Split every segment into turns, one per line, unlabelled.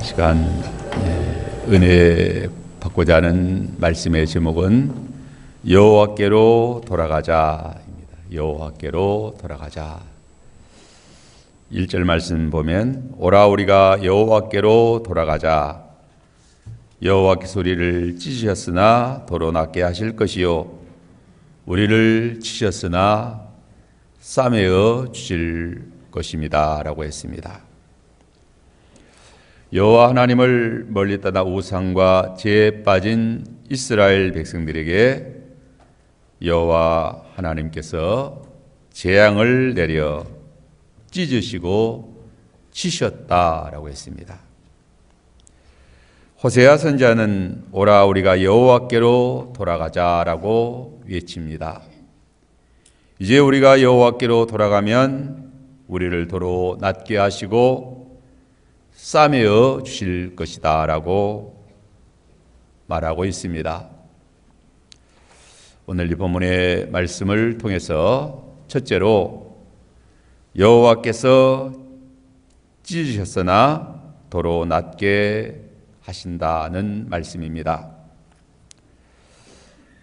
시간 은혜 받고자 하는 말씀의 제목은 여호와께로 돌아가자입니다. 여호와께로 돌아가자. 1절 말씀 보면 오라 우리가 여호와께로 돌아가자. 여호와께서 우리를 찢으셨으나 도로 낫게 하실 것이요 우리를 치셨으나 싸매어 주실 것입니다 라고 했습니다. 여호와 하나님을 멀리 떠나 우상과 죄에 빠진 이스라엘 백성들에게 여호와 하나님께서 재앙을 내려 찢으시고 치셨다라고 했습니다. 호세아 선지자는 오라 우리가 여호와께로 돌아가자라고 외칩니다. 이제 우리가 여호와께로 돌아가면 우리를 도로 낫게 하시고 싸매어 주실 것이다 라고 말하고 있습니다. 오늘 이 본문의 말씀을 통해서 첫째로 여호와께서 찢으셨으나 도로 낫게 하신다는 말씀입니다.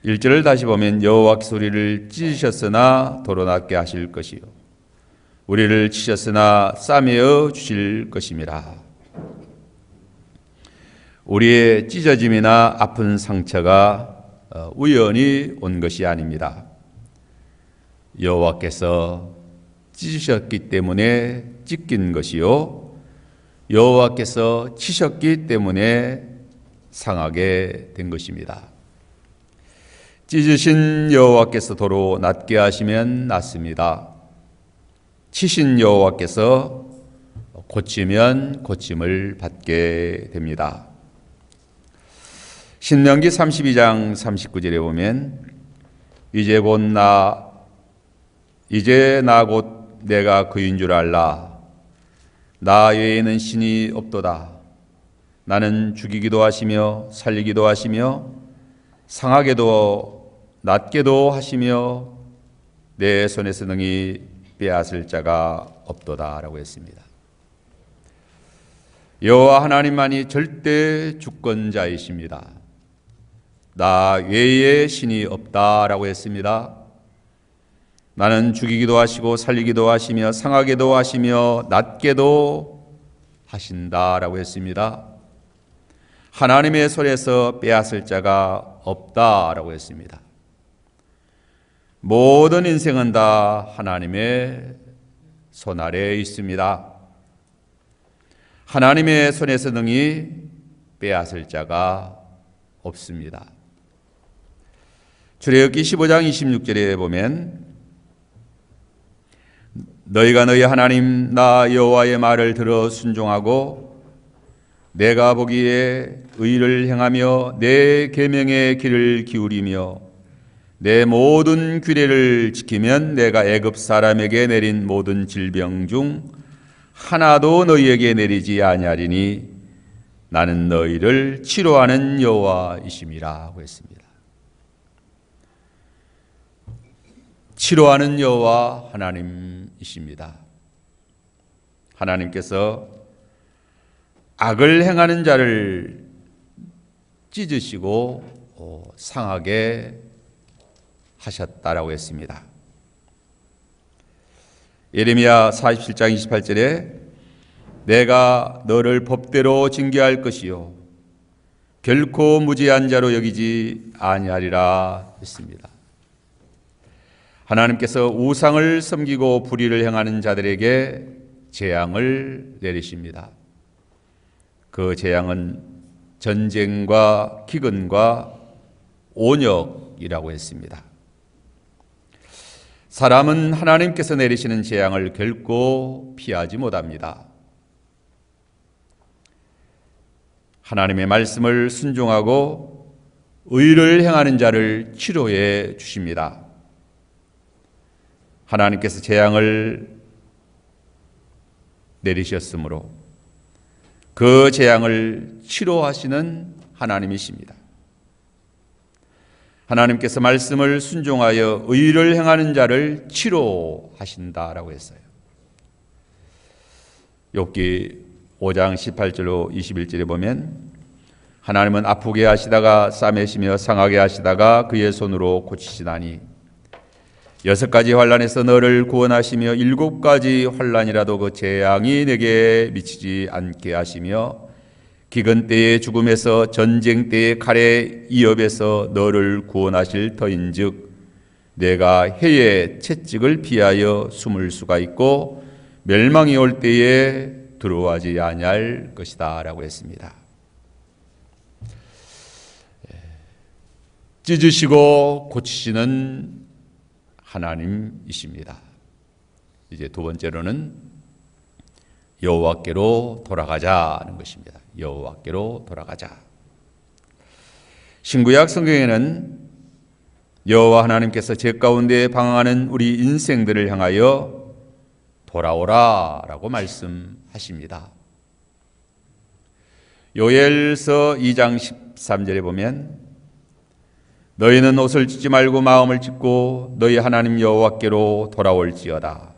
1절을 다시 보면 여호와께서 우리를 찢으셨으나 도로 낫게 하실 것이요 우리를 치셨으나 싸매어 주실 것임이라. 우리의 찢어짐이나 아픈 상처가 우연히 온 것이 아닙니다. 여호와께서 찢으셨기 때문에 찢긴 것이요 여호와께서 치셨기 때문에 상하게 된 것입니다. 찢으신 여호와께서 도로 낫게 하시면 낫습니다. 치신 여호와께서 고치면 고침을 받게 됩니다. 신명기 32장 39절에 보면 이제 나 곧 내가 그인 줄 알라. 나 외에는 신이 없도다. 나는 죽이기도 하시며 살리기도 하시며 상하게도 낫게도 하시며 내 손에서 능히 빼앗을 자가 없도다 라고 했습니다. 여호와 하나님만이 절대 주권자이십니다. 나 외에 신이 없다라고 했습니다. 나는 죽이기도 하시고 살리기도 하시며 상하게도 하시며 낫게도 하신다라고 했습니다. 하나님의 손에서 빼앗을 자가 없다라고 했습니다. 모든 인생은 다 하나님의 손 아래에 있습니다. 하나님의 손에서 능히 빼앗을 자가 없습니다. 출애굽기 15장 26절에 보면 너희가 너희 하나님 나 여호와의 말을 들어 순종하고 내가 보기에 의를 행하며 내 계명의 귀를 기울이며 내 모든 규례를 지키면 내가 애굽 사람에게 내린 모든 질병 중 하나도 너희에게 내리지 아니하리니 나는 너희를 치료하는 여호와이심이라 하고 했습니다. 치료하는 여호와 하나님이십니다. 하나님께서 악을 행하는 자를 찢으시고 상하게 하셨다라고 했습니다. 예레미야 47장 28절에 내가 너를 법대로 징계할 것이요 결코 무지한 자로 여기지 아니하리라 했습니다. 하나님께서 우상을 섬기고 불의를 행하는 자들에게 재앙을 내리십니다. 그 재앙은 전쟁과 기근과 온역이라고 했습니다. 사람은 하나님께서 내리시는 재앙을 결코 피하지 못합니다. 하나님의 말씀을 순종하고 의를 행하는 자를 치료해 주십니다. 하나님께서 재앙을 내리셨으므로 그 재앙을 치료하시는 하나님이십니다. 하나님께서 말씀을 순종하여 의를 행하는 자를 치료하신다라고 했어요. 욥기 5장 18절로 21절에 보면 하나님은 아프게 하시다가 싸매시며 상하게 하시다가 그의 손으로 고치시다니 6가지 환난에서 너를 구원하시며 7가지 환난이라도 그 재앙이 내게 미치지 않게 하시며 기근 때의 죽음에서 전쟁 때의 칼의 이업에서 너를 구원하실 터인즉 내가 해의 채찍을 피하여 숨을 수가 있고 멸망이 올 때에 두려워하지 아니할 것이다 라고 했습니다. 찢으시고 고치시는 하나님이십니다. 이제 두 번째로는 여호와께로 돌아가자는 것입니다. 여호와께로 돌아가자. 신구약 성경에는 여호와 하나님께서 제 가운데 방황하는 우리 인생들을 향하여 돌아오라라고 말씀하십니다. 요엘서 2장 13절에 보면 너희는 옷을 찢지 말고 마음을 찢고 너희 하나님 여호와께로 돌아올지어다.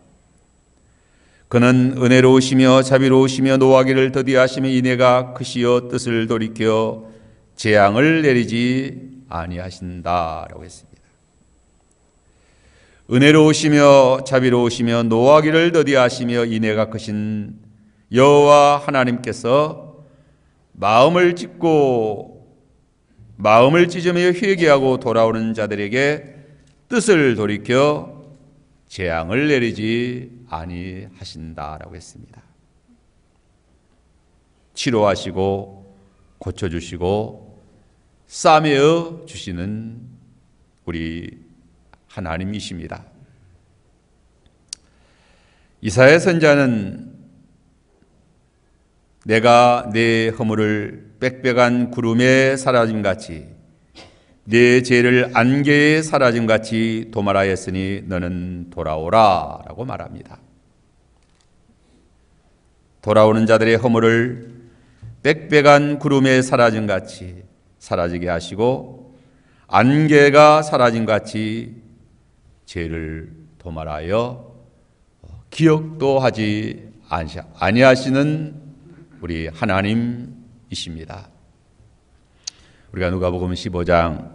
그는 은혜로우시며 자비로우시며 노하기를 더디하시며 인애가 크시어 뜻을 돌이켜 재앙을 내리지 아니하신다라고 했습니다. 은혜로우시며 자비로우시며 노하기를 더디하시며 인애가 크신 여호와 하나님께서 마음을 찢으며 회개하고 돌아오는 자들에게 뜻을 돌이켜 재앙을 내리지 아니하신다라고 했습니다. 치료하시고 고쳐주시고 싸매어 주시는 우리 하나님이십니다. 이사야 선지자는 내가 내 허물을 빽빽한 구름에 사라짐같이 내 죄를 안개에 사라짐같이 도말하였으니 너는 돌아오라 라고 말합니다. 돌아오는 자들의 허물을 빽빽한 구름에 사라짐같이 사라지게 하시고 안개가 사라짐같이 죄를 도말하여 기억도 하지 아니하시는 우리 하나님이십니다. 우리가 누가복음 15장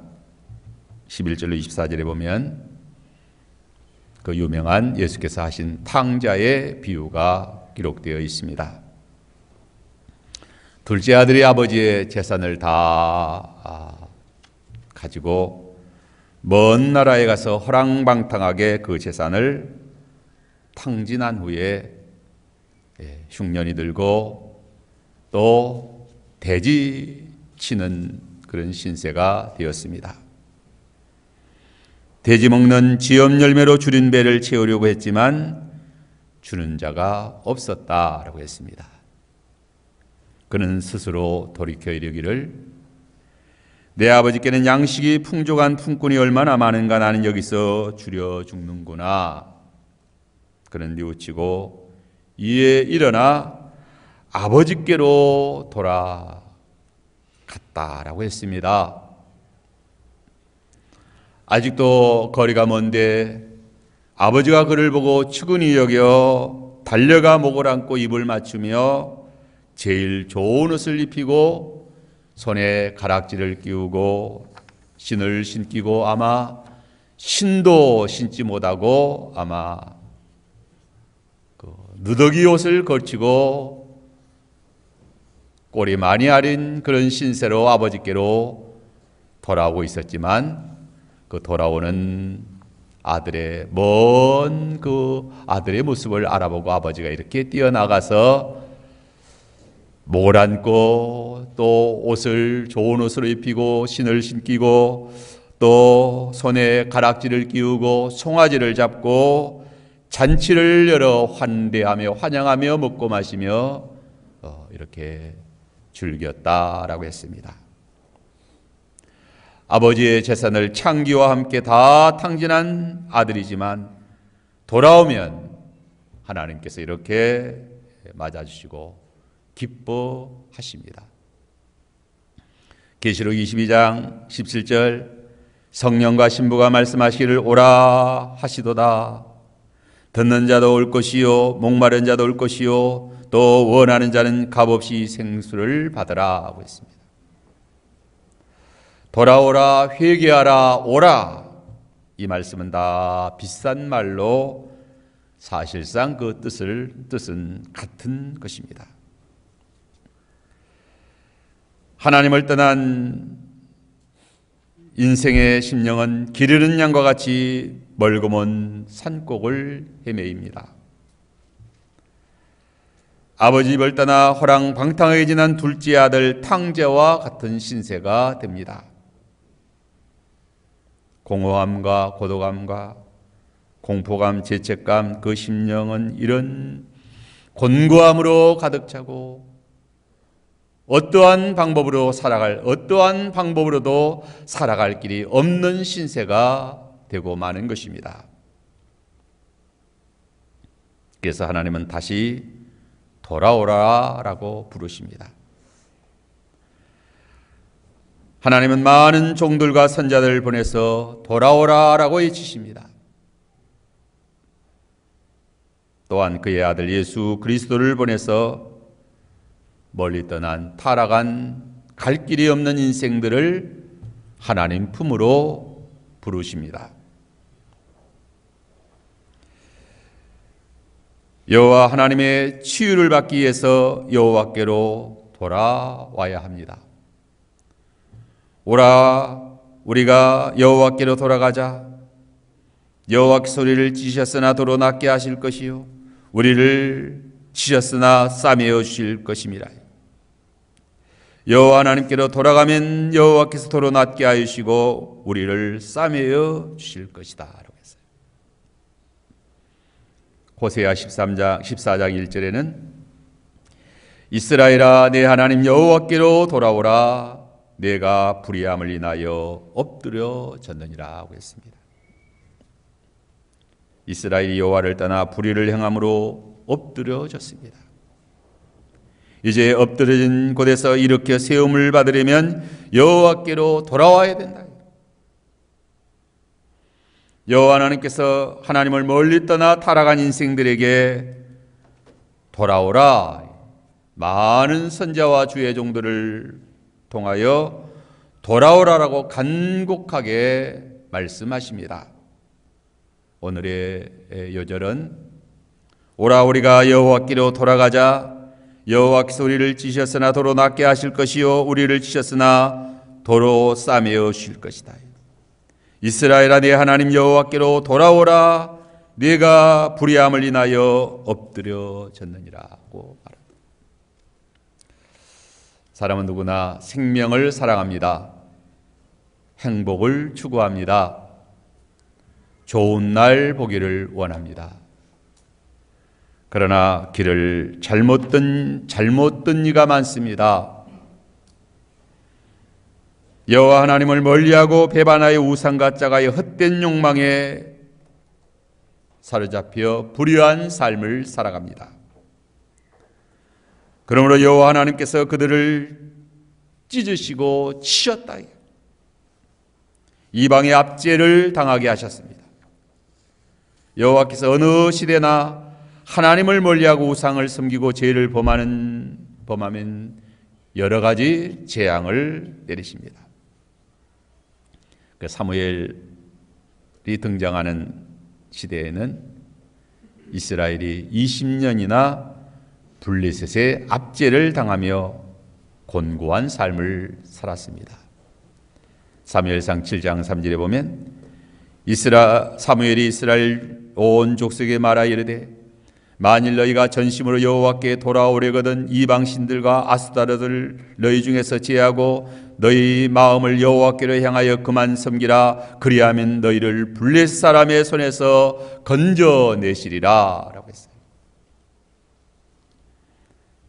11절로 24절에 보면 그 유명한 예수께서 하신 탕자의 비유가 기록되어 있습니다. 둘째 아들이 아버지의 재산을 다 가지고 먼 나라에 가서 허랑방탕하게 그 재산을 탕진한 후에 흉년이 들고 또 돼지 치는 그런 신세가 되었습니다. 돼지 먹는 지엄 열매로 주린 배를 채우려고 했지만 주는 자가 없었다라고 했습니다. 그는 스스로 돌이켜 이르기를 내 아버지께는 양식이 풍족한 품꾼이 얼마나 많은가 나는 여기서 줄여 죽는구나. 그는 뉘우치고 이에 일어나 아버지께로 돌아갔다라고 했습니다. 아직도 거리가 먼데 아버지가 그를 보고 측은히 여겨 달려가 목을 안고 입을 맞추며 제일 좋은 옷을 입히고 손에 가락지를 끼우고 신을 신기고 아마 신도 신지 못하고 아마 누더기 옷을 걸치고 꼴이 많이 아린 그런 신세로 아버지께로 돌아오고 있었지만 그 돌아오는 아들의 먼 그 아들의 모습을 알아보고 아버지가 이렇게 뛰어나가서 목을 안고 또 옷을 좋은 옷으로 입히고 신을 신기고 또 손에 가락지를 끼우고 송아지를 잡고 잔치를 열어 환대하며 환영하며 먹고 마시며 이렇게 즐겼다라고 했습니다. 아버지의 재산을 창기와 함께 다 탕진한 아들이지만 돌아오면 하나님께서 이렇게 맞아주시고 기뻐하십니다. 계시록 22장 17절 성령과 신부가 말씀하시기를 오라 하시도다. 듣는 자도 올 것이요 목마른 자도 올 것이요 또 원하는 자는 값없이 생수를 받으라 하고 있습니다. 돌아오라, 회개하라, 오라. 이 말씀은 다 비싼 말로 사실상 그 뜻은 같은 것입니다. 하나님을 떠난 인생의 심령은 길 잃은 양과 같이 멀고 먼 산꼭을 헤매입니다. 아버지 집을 떠나 호랑방탕하게 지난 둘째 아들 탕제와 같은 신세가 됩니다. 공허함과 고독함과 공포감, 죄책감, 그 심령은 이런 곤고함으로 가득 차고 어떠한 방법으로도 살아갈 길이 없는 신세가 되고 마는 것입니다. 그래서 하나님은 다시 돌아오라라고 부르십니다. 하나님은 많은 종들과 선자들을 보내서 돌아오라라고 외치십니다. 또한 그의 아들 예수 그리스도를 보내서 멀리 떠난 타락한 갈 길이 없는 인생들을 하나님 품으로 부르십니다. 여호와 하나님의 치유를 받기 위해서 여호와께로 돌아와야 합니다. 오라, 우리가 여호와께로 돌아가자. 여호와께서 우리를 찢으셨으나 도로 낫게 하실 것이요 우리를 치셨으나 싸매어 주실 것임이라. 여호와 하나님께로 돌아가면 여호와께서 도로 낫게 하시고 우리를 싸매어 주실 것이다 라고 했어요. 호세아 14장 1절에는 이스라엘아 내 하나님 여호와께로 돌아오라 내가 불의함을 인하여 엎드려 졌느니라 하고 했습니다. 이스라엘이 여호와를 떠나 불의를 행함으로 엎드려졌습니다. 이제 엎드려진 곳에서 일으켜 세움을 받으려면 여호와께로 돌아와야 된다. 여호와 하나님께서 하나님을 멀리 떠나 타락한 인생들에게 돌아오라, 많은 선자와 주의 종들을 통하여 돌아오라라고 간곡하게 말씀하십니다. 오늘의 요절은 오라 우리가 여호와께로 돌아가자. 여호와께서 우리를 찢으셨으나 도로 낫게 하실 것이요 우리를 찢으셨으나 도로 싸매어 주실 것이다. 이스라엘아 내 하나님 여호와께로 돌아오라 네가 불의함을 인하여 엎드려졌느니라고 말합니다. 사람은 누구나 생명을 사랑합니다. 행복을 추구합니다. 좋은 날 보기를 원합니다. 그러나 길을 잘못 든 이가 많습니다. 여호와 하나님을 멀리하고 배반하여 우상과 짝하여 헛된 욕망에 사로잡혀 불의한 삶을 살아갑니다. 그러므로 여호와 하나님께서 그들을 찢으시고 치셨다. 이방의 압제를 당하게 하셨습니다. 여호와께서 어느 시대나 하나님을 멀리하고 우상을 섬기고 죄를 범하면 여러 가지 재앙을 내리십니다. 그 사무엘이 등장하는 시대에는 이스라엘이 20년이나 블레셋의 압제를 당하며 곤고한 삶을 살았습니다. 사무엘상 7장 3절에 보면 사무엘이 이스라엘 온 족속에 말하 이르되 만일 너희가 전심으로 여호와께 돌아오려거든 이방 신들과 아스타르들 너희 중에서 제하고 너희 마음을 여호와께로 향하여 그만 섬기라. 그리하면 너희를 블레셋 사람의 손에서 건져내시리라 라고 했어요.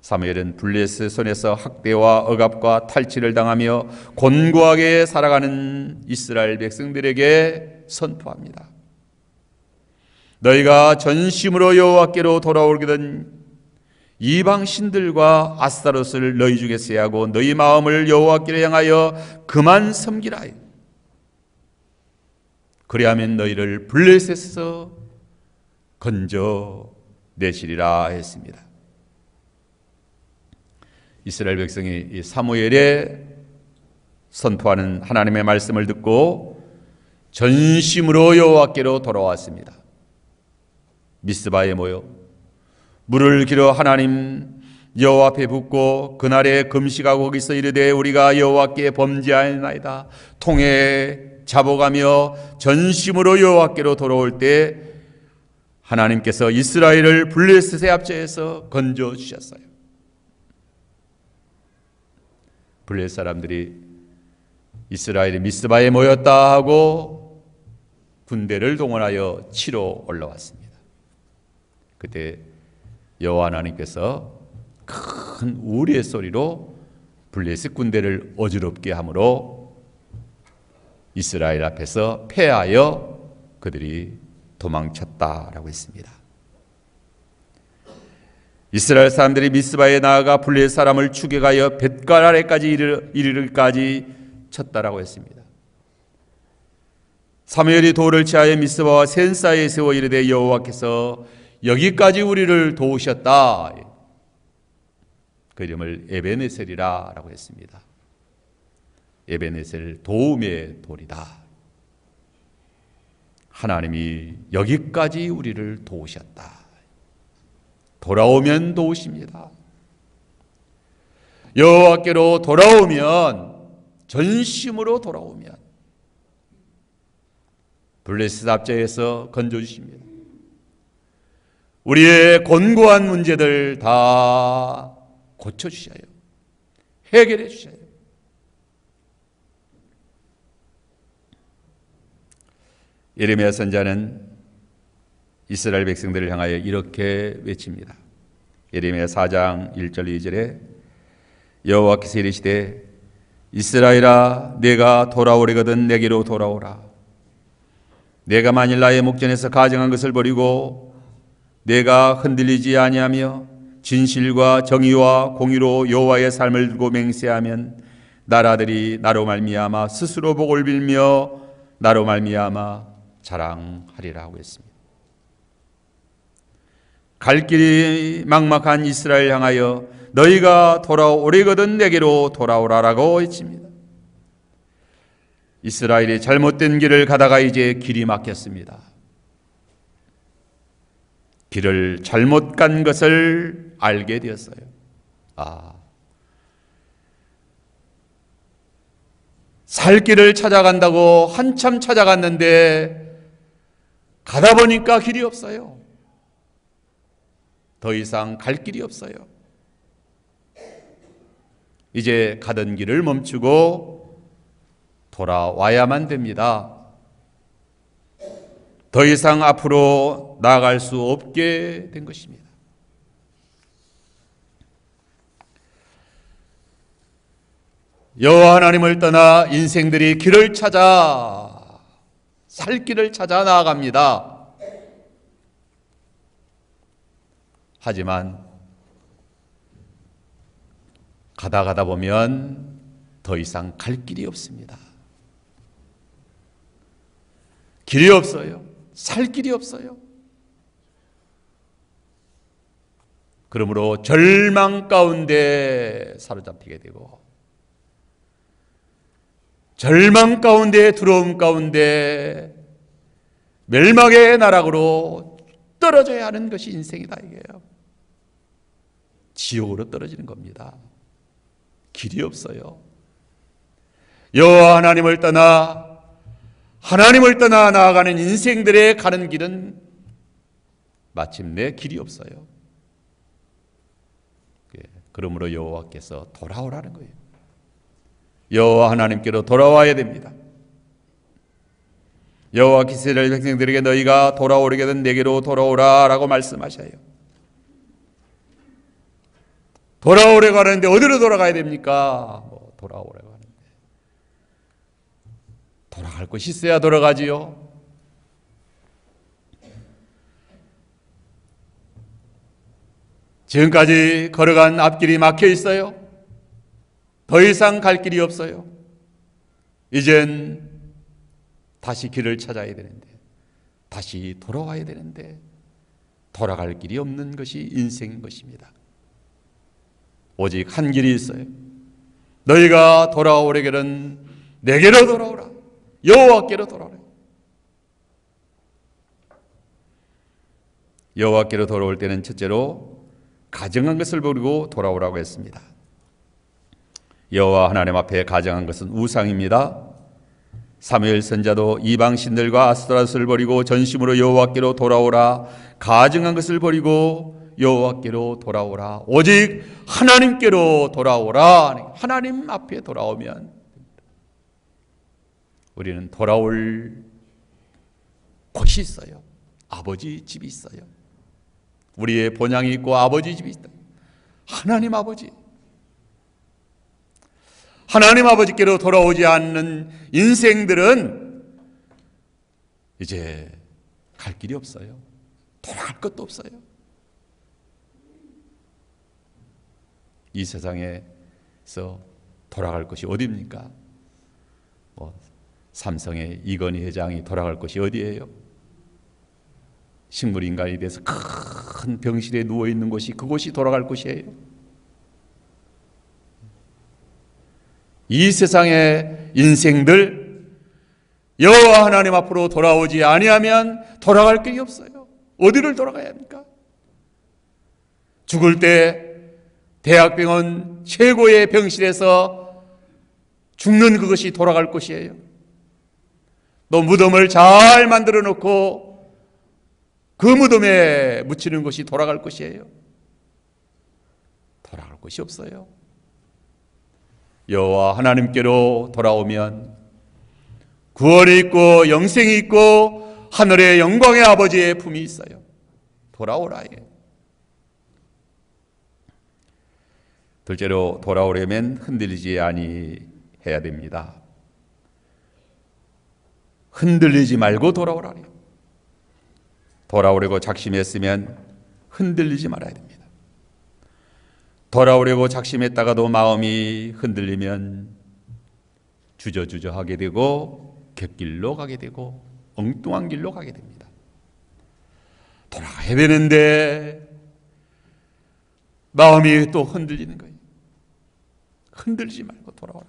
사무엘은 블레셋 손에서 학대와 억압과 탈취를 당하며 곤고하게 살아가는 이스라엘 백성들에게 선포합니다. 너희가 전심으로 여호와께로 돌아오거든 이방 신들과 아스타롯을 너희 중에 제하고 너희 마음을 여호와께로 향하여 그만 섬기라. 그리하면 너희를 블레셋에서 건져내시리라 했습니다. 이스라엘 백성이 이 사무엘의 선포하는 하나님의 말씀을 듣고 전심으로 여호와께로 돌아왔습니다. 미스바에 모여 물을 길어 하나님 여호와 앞에 붓고 그날에 금식하고 거기서 이르되 우리가 여호와께 범죄하였나이다. 통에 잡아가며 전심으로 여호와께로 돌아올 때 하나님께서 이스라엘을 블레셋의 압제에서 건져 주셨어요. 블레셋 사람들이 이스라엘이 미스바에 모였다 하고 군대를 동원하여 치러 올라왔습니다. 그때 여호와 하나님께서 큰 우리의 소리로 블레셋 군대를 어지럽게 하므로 이스라엘 앞에서 패하여 그들이 도망쳤다라고 했습니다. 이스라엘 사람들이 미스바에 나아가 블레셋 사람을 추격하여 뱃갈 아래까지 이르기까지 쳤다라고 했습니다. 사무엘이 돌을 취하여 미스바와 센 사이에 세워 이르되 여호와께서 여기까지 우리를 도우셨다. 그 이름을 에베네셀이라 라고 했습니다. 에베네셀 도움의 돌이다. 하나님이 여기까지 우리를 도우셨다. 돌아오면 도우십니다. 여호와께로 돌아오면, 전심으로 돌아오면 블레셋 압제에서 건져주십니다. 우리의 곤고한 문제들 다 고쳐주셔요. 해결해 주셔요. 예레미야 선지자는 이스라엘 백성들을 향하여 이렇게 외칩니다. 예레미야 4장 1절 2절에 여호와께서 이르시되 이스라엘아 내가 돌아오려거든 내게로 돌아오라. 내가 만일 나의 목전에서 가증한 것을 버리고 내가 흔들리지 아니하며 진실과 정의와 공의로 여호와의 삶을 두고 맹세하면 나라들이 나로 말미암아 스스로 복을 빌며 나로 말미암아 자랑하리라 하고 했습니다. 갈 길이 막막한 이스라엘 향하여 너희가 돌아오려거든 내게로 돌아오라라고 외칩니다. 이스라엘이 잘못된 길을 가다가 이제 길이 막혔습니다. 길을 잘못 간 것을 알게 되었어요. 살 길을 찾아간다고 한참 찾아갔는데 가다 보니까 길이 없어요. 더 이상 갈 길이 없어요. 이제 가던 길을 멈추고 돌아와야만 됩니다. 더 이상 앞으로 나아갈 수 없게 된 것입니다. 여호와 하나님을 떠나 인생들이 길을 찾아 살 길을 찾아 나아갑니다. 하지만 가다 보면 더 이상 갈 길이 없습니다. 길이 없어요. 살 길이 없어요. 그러므로 절망 가운데 사로잡히게 되고 절망 가운데 두려움 가운데 멸망의 나락으로 떨어져야 하는 것이 인생이다 이게요. 지옥으로 떨어지는 겁니다. 길이 없어요. 여호와 하나님을 떠나 나아가는 인생들의 가는 길은 마침내 길이 없어요. 그러므로 여호와께서 돌아오라는 거예요. 여호와 하나님께로 돌아와야 됩니다. 여호와께서 이스라엘 백성들에게 너희가 돌아오려거든 내게로 돌아오라 라고 말씀하셔요. 돌아오려고 하는데 어디로 돌아가야 됩니까? 돌아오려고 하는데 돌아갈 곳이 있어야 돌아가지요. 지금까지 걸어간 앞길이 막혀 있어요. 더 이상 갈 길이 없어요. 이젠 다시 길을 찾아야 되는데, 다시 돌아와야 되는데 돌아갈 길이 없는 것이 인생인 것입니다. 오직 한 길이 있어요. 너희가 돌아오려거든 내게로 돌아오라. 여호와께로 돌아오라. 여호와께로 돌아올 때는 첫째로 가증한 것을 버리고 돌아오라고 했습니다. 여호와 하나님 앞에 가증한 것은 우상입니다. 사무엘 선지자도 이방 신들과 아스토라스를 버리고 전심으로 여호와께로 돌아오라. 가증한 것을 버리고 여호와께로 돌아오라. 오직 하나님께로 돌아오라. 하나님 앞에 돌아오면 우리는 돌아올 곳이 있어요. 아버지 집이 있어요. 우리의 본향이 있고 아버지 집이 있다. 하나님 아버지. 하나님 아버지께로 돌아오지 않는 인생들은 이제 갈 길이 없어요. 돌아갈 것도 없어요. 이 세상에서 돌아갈 것이 어디입니까? 삼성의 이건희 회장이 돌아갈 것이 어디예요? 식물인간이 돼서 큰 병실에 누워있는 곳이 그곳이 돌아갈 곳이에요. 이 세상의 인생들 여호와 하나님 앞으로 돌아오지 아니하면 돌아갈 길이 없어요. 어디를 돌아가야 합니까? 죽을 때 대학병원 최고의 병실에서 죽는 그것이 돌아갈 곳이에요. 또 무덤을 잘 만들어 놓고 그 무덤에 묻히는 것이 돌아갈 것이에요. 돌아갈 곳이 없어요. 여호와 하나님께로 돌아오면 구원이 있고 영생이 있고 하늘의 영광의 아버지의 품이 있어요. 돌아오라. 둘째로 돌아오려면 흔들리지 아니해야 됩니다. 흔들리지 말고 돌아오라요. 돌아오려고 작심했으면 흔들리지 말아야 됩니다. 돌아오려고 작심했다가도 마음이 흔들리면 주저주저하게 되고 곁길로 가게 되고 엉뚱한 길로 가게 됩니다. 돌아가야 되는데 마음이 또 흔들리는 거예요. 흔들리지 말고 돌아오라.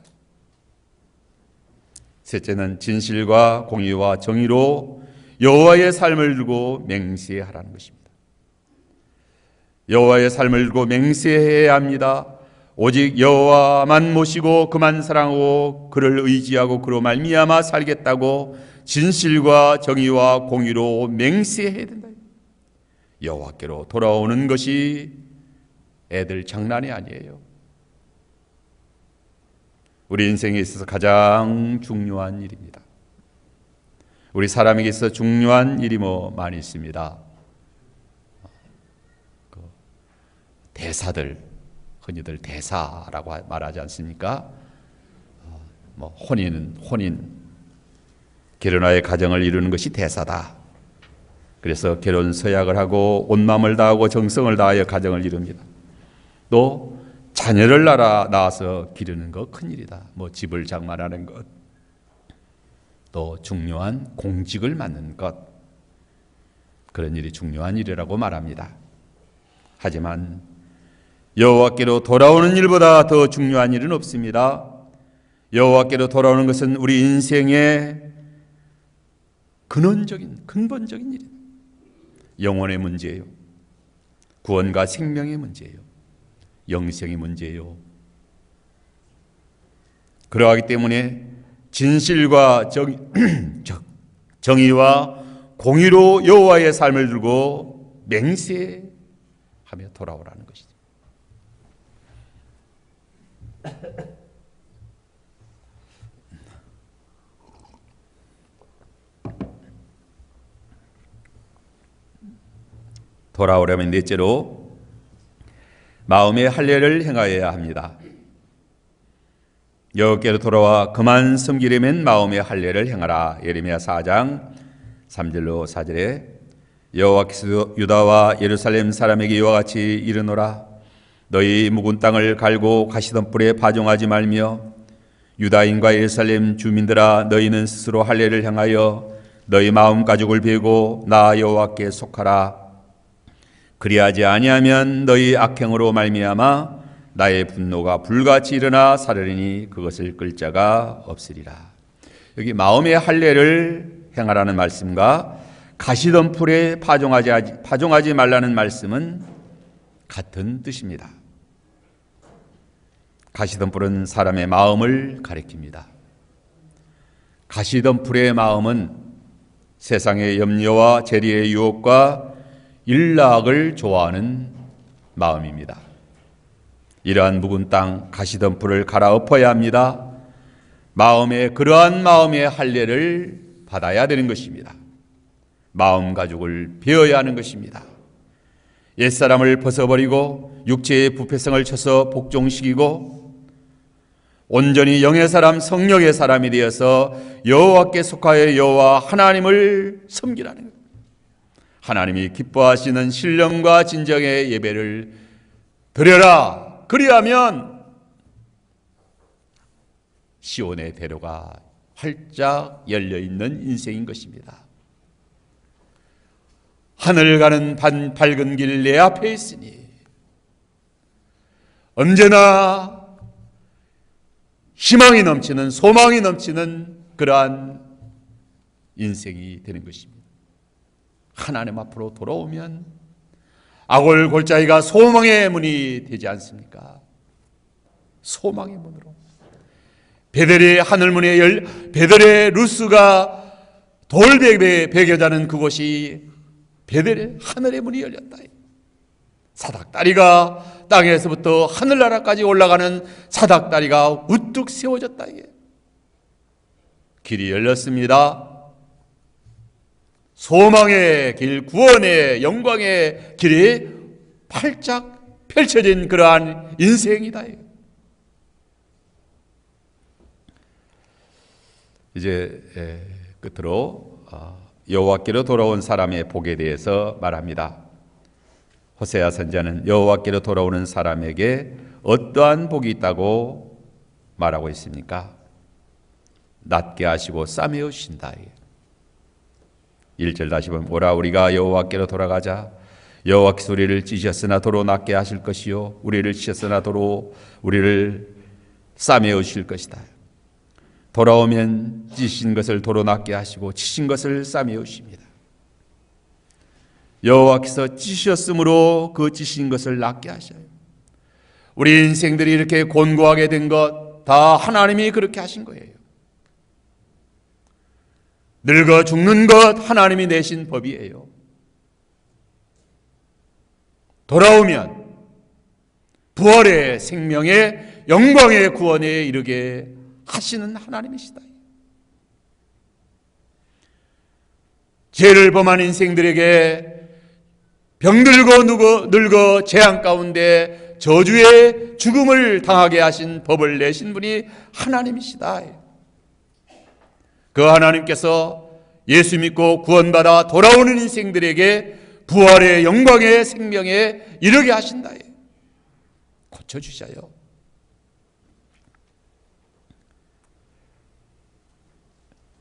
셋째는 진실과 공의와 정의로 여호와의 삶을 두고 맹세하라는 것입니다. 여호와의 삶을 두고 맹세해야 합니다. 오직 여호와만 모시고 그만 사랑하고 그를 의지하고 그로 말미암아 살겠다고 진실과 정의와 공의로 맹세해야 된다. 여호와께로 돌아오는 것이 애들 장난이 아니에요. 우리 인생에 있어서 가장 중요한 일입니다. 우리 사람에게 있어 중요한 일이 많이 있습니다. 대사들, 흔히들 대사라고 말하지 않습니까? 혼인, 결혼하여 가정을 이루는 것이 대사다. 그래서 결혼 서약을 하고 온 마음을 다하고 정성을 다하여 가정을 이룹니다. 또 자녀를 낳아서 기르는 것 큰일이다. 집을 장만하는 것, 또 중요한 공직을 맡는 것, 그런 일이 중요한 일이라고 말합니다. 하지만 여호와께로 돌아오는 일보다 더 중요한 일은 없습니다. 여호와께로 돌아오는 것은 우리 인생의 근본적인 일입니다. 영혼의 문제예요. 구원과 생명의 문제예요. 영생의 문제예요. 그러하기 때문에 진실과 정의와 공의로 여호와의 삶을 두고 맹세하며 돌아오라는 것이죠. 돌아오려면 넷째로 마음의 할례를 행하여야 합니다. 여호와께로 돌아와 그만 섬기려면 마음의 할례를 행하라. 예레미야 4장 3절로 4절에 여호와께서 유다와 예루살렘 사람에게 이와 같이 이르노라. 너희 묵은 땅을 갈고 가시던 뿔에 파종하지 말며 유다인과 예루살렘 주민들아 너희는 스스로 할례를 행하여 너희 마음 가죽을 베고 나 여호와께 속하라. 그리하지 아니하면 너희 악행으로 말미암아 나의 분노가 불같이 일어나 사르리니 그것을 끌 자가 없으리라. 여기 마음의 할례를 행하라는 말씀과 가시던 풀에 파종하지 말라는 말씀은 같은 뜻입니다. 가시던 풀은 사람의 마음을 가리킵니다. 가시던 풀의 마음은 세상의 염려와 재리의 유혹과 일락을 좋아하는 마음입니다. 이러한 묵은 땅 가시던 풀을 갈아엎어야 합니다. 그러한 마음의 할례를 받아야 되는 것입니다. 마음 가죽을 베어야 하는 것입니다. 옛사람을 벗어버리고 육체의 부패성을 쳐서 복종시키고 온전히 영의 사람, 성령의 사람이 되어서 여호와께 속하여 여호와 하나님을 섬기라는 것. 하나님이 기뻐하시는 신령과 진정의 예배를 드려라. 그리하면 시온의 대로가 활짝 열려있는 인생인 것입니다. 하늘 가는 밝은 길 내 앞에 있으니 언제나 희망이 넘치는, 소망이 넘치는 그러한 인생이 되는 것입니다. 하나님 앞으로 돌아오면 악올 골짜기가 소망의 문이 되지 않습니까? 소망의 문으로 베델의 하늘문에 베델의 루스가 돌베개 베겨자는 그곳이 베델의 하늘의 문이 열렸다. 사닥다리가 땅에서부터 하늘나라까지 올라가는 사닥다리가 우뚝 세워졌다. 길이 열렸습니다. 소망의 길, 구원의 영광의 길이 활짝 펼쳐진 그러한 인생이다. 이제 끝으로 여호와께로 돌아온 사람의 복에 대해서 말합니다. 호세아 선지자는 여호와께로 돌아오는 사람에게 어떠한 복이 있다고 말하고 있습니까? 낫게 하시고 싸매우신다. 1절 다시 보면 오라 우리가 여호와께로 돌아가자. 여호와께서 우리를 찢으셨으나 도로 낫게 하실 것이요 우리를 찢으셨으나 도로 우리를 싸매우실 것이다. 돌아오면 찢으신 것을 도로 낫게 하시고 찢으신 것을 싸매우십니다. 여호와께서 찢으셨으므로 그 찢으신 것을 낫게 하셔요. 우리 인생들이 이렇게 곤고하게 된 것 다 하나님이 그렇게 하신 거예요. 늙어 죽는 것 하나님이 내신 법이에요. 돌아오면 부활의 생명의 영광의 구원에 이르게 하시는 하나님이시다. 죄를 범한 인생들에게 병들고 늙어 재앙 가운데 저주의 죽음을 당하게 하신 법을 내신 분이 하나님이시다. 그 하나님께서 예수 믿고 구원받아 돌아오는 인생들에게 부활의 영광의 생명에 이르게 하신다. 고쳐주셔요.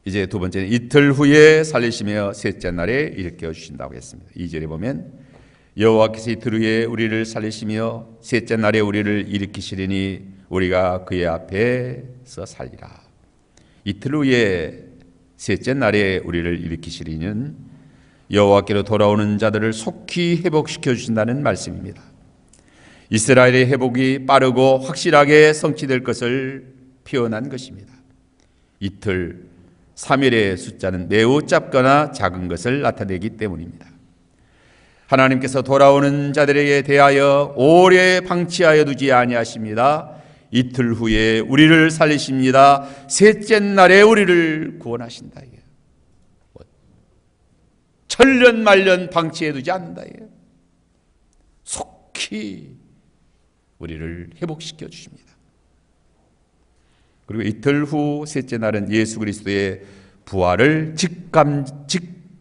이제 두 번째는 이틀 후에 살리시며 셋째 날에 일깨워 주신다고 했습니다. 2절에 보면 여호와께서 이틀 후에 우리를 살리시며 셋째 날에 우리를 일으키시리니 우리가 그의 앞에서 살리라. 이틀 후에 셋째 날에 우리를 일으키시리는 여호와께로 돌아오는 자들을 속히 회복시켜 주신다는 말씀입니다. 이스라엘의 회복이 빠르고 확실하게 성취될 것을 표현한 것입니다. 이틀, 3일의 숫자는 매우 짧거나 작은 것을 나타내기 때문입니다. 하나님께서 돌아오는 자들에게 대하여 오래 방치하여 두지 아니하십니다. 이틀 후에 우리를 살리십니다. 셋째 날에 우리를 구원하신다. 천년 만년 방치해 두지 않는다. 속히 우리를 회복시켜 주십니다. 그리고 이틀 후 셋째 날은 예수 그리스도의 부활을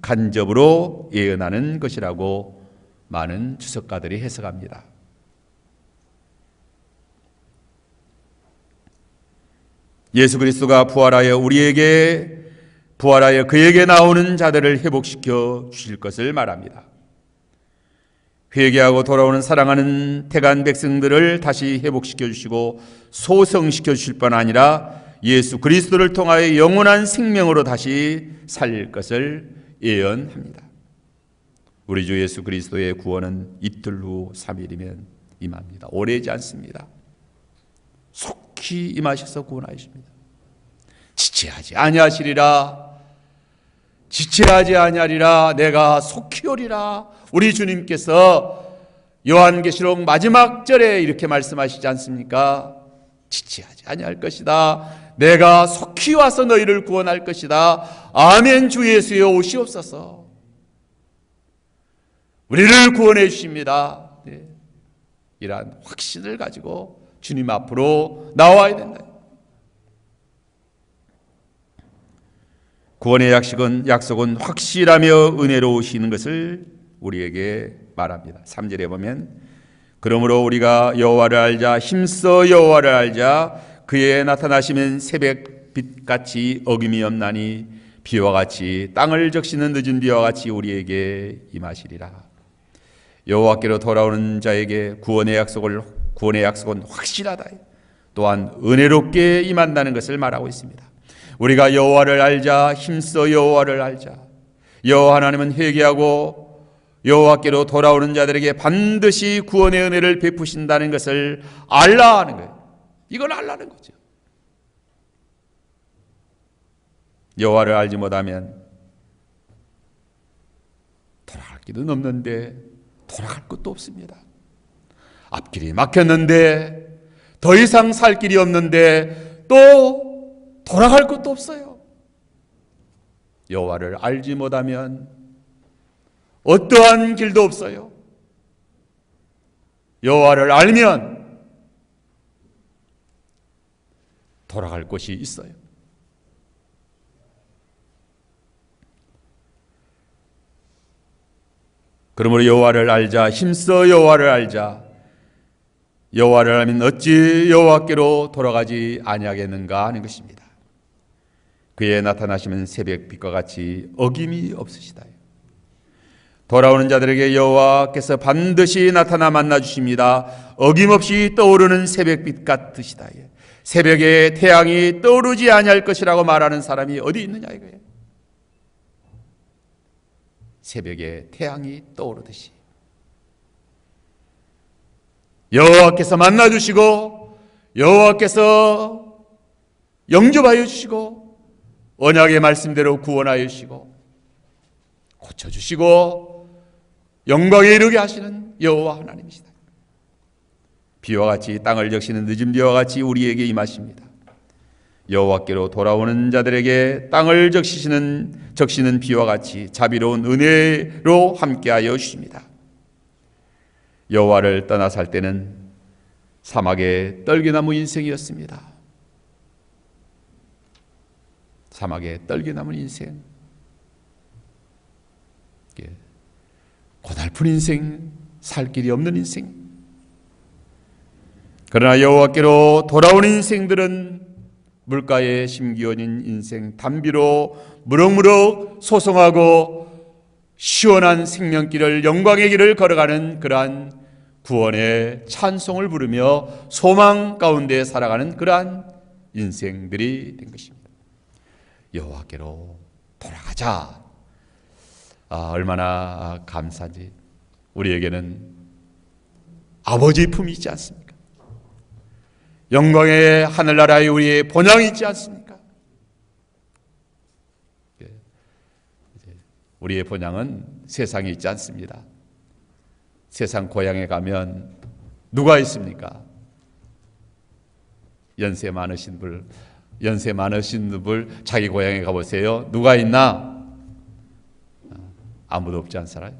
직간접으로 예언하는 것이라고 많은 주석가들이 해석합니다. 예수 그리스도가 부활하여 그에게 나오는 자들을 회복시켜 주실 것을 말합니다. 회개하고 돌아오는 사랑하는 택한 백성들을 다시 회복시켜 주시고 소성시켜 주실 뿐 아니라 예수 그리스도를 통하여 영원한 생명으로 다시 살릴 것을 예언합니다. 우리 주 예수 그리스도의 구원은 이틀 후 3일이면 임합니다. 오래지 않습니다. 속히 임하셔서 구원하십니다. 지체하지 아니하시리라. 지체하지 아니하리라. 내가 속히 오리라. 우리 주님께서 요한계시록 마지막 절에 이렇게 말씀하시지 않습니까? 지체하지 아니할 것이다. 내가 속히 와서 너희를 구원할 것이다. 아멘. 주 예수여 오시옵소서. 우리를 구원해 주십니다. 네. 이러한 확신을 가지고 주님 앞으로 나와야 된다. 구원의 약속은 확실하며 은혜로우시는 것을 우리에게 말합니다. 3절에 보면 그러므로 우리가 여호와를 알자 힘써 여호와를 알자 그의 나타나시면 새벽빛같이 어김이 없나니 비와 같이 땅을 적시는 늦은 비와 같이 우리에게 임하시리라. 여호와께로 돌아오는 자에게 구원의 약속은 확실하다. 또한 은혜롭게 임한다는 것을 말하고 있습니다. 우리가 여호와를 알자 힘써 여호와를 알자. 여호와 하나님은 회개하고 여호와께로 돌아오는 자들에게 반드시 구원의 은혜를 베푸신다는 것을 알라 하는 거예요. 이걸 알라는 거죠. 여호와를 알지 못하면 돌아갈 길은 없는데 돌아갈 것도 없습니다. 앞길이 막혔는데 더 이상 살 길이 없는데 또 돌아갈 것도 없어요. 여호와를 알지 못하면 어떠한 길도 없어요. 여호와를 알면 돌아갈 곳이 있어요. 그러므로 여호와를 알자 힘써 여호와를 알자. 여호와를 알면 어찌 여호와께로 돌아가지 아니하겠는가 하는 것입니다. 그의 나타나시면 새벽빛과 같이 어김이 없으시다. 돌아오는 자들에게 여호와께서 반드시 나타나 만나 주십니다. 어김없이 떠오르는 새벽빛 같으시다. 새벽에 태양이 떠오르지 아니할 것이라고 말하는 사람이 어디 있느냐 이거예요. 새벽에 태양이 떠오르듯이 여호와께서 만나 주시고 여호와께서 영접하여 주시고 언약의 말씀대로 구원하여 주시고 고쳐주시고 영광에 이르게 하시는 여호와 하나님이시다. 비와 같이 땅을 적시는 늦은 비와 같이 우리에게 임하십니다. 여호와께로 돌아오는 자들에게 땅을 적시는 비와 같이 자비로운 은혜로 함께하여 주십니다. 여호와를 떠나 살 때는 사막의 떨기나무 인생이었습니다. 사막의 떨기나무 인생, 고달픈 인생, 살 길이 없는 인생. 그러나 여호와께로 돌아오는 인생들은 물가의 심기원인 인생, 담비로 무럭무럭 소송하고 시원한 생명길을, 영광의 길을 걸어가는 그러한 구원의 찬송을 부르며 소망 가운데 살아가는 그러한 인생들이 된 것입니다. 여호와께로 돌아가자. 얼마나 감사한지. 우리에게는 아버지 품이 있지 않습니까? 영광의 하늘나라에 우리의 본향이 있지 않습니까? 우리의 본향은 세상에 있지 않습니다. 세상 고향에 가면 누가 있습니까? 연세 많으신 분 자기 고향에 가보세요. 누가 있나? 아무도 없지 않잖아요.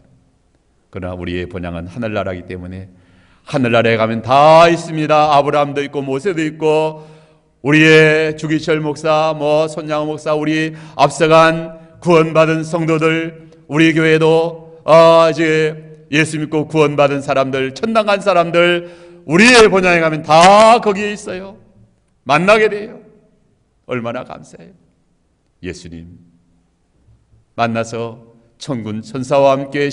그러나 우리의 본향은 하늘나라이기 때문에 하늘나라에 가면 다 있습니다. 아브라함도 있고 모세도 있고 우리의 주기철 목사, 손양호 목사, 우리 앞서간 구원받은 성도들, 우리 교회도 이제 예수 믿고 구원받은 사람들, 천당 간 사람들, 우리의 본향에 가면 다 거기에 있어요. 만나게 돼요. 얼마나 감사해요. 예수님 만나서 천군 천사와 함께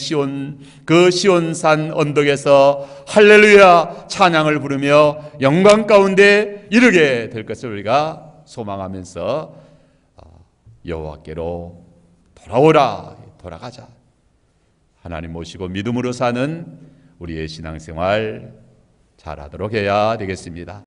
그 시온산 언덕에서 할렐루야 찬양을 부르며 영광 가운데 이르게 될 것을 우리가 소망하면서 여호와께로 돌아가자. 하나님 모시고 믿음으로 사는 우리의 신앙생활 잘하도록 해야 되겠습니다.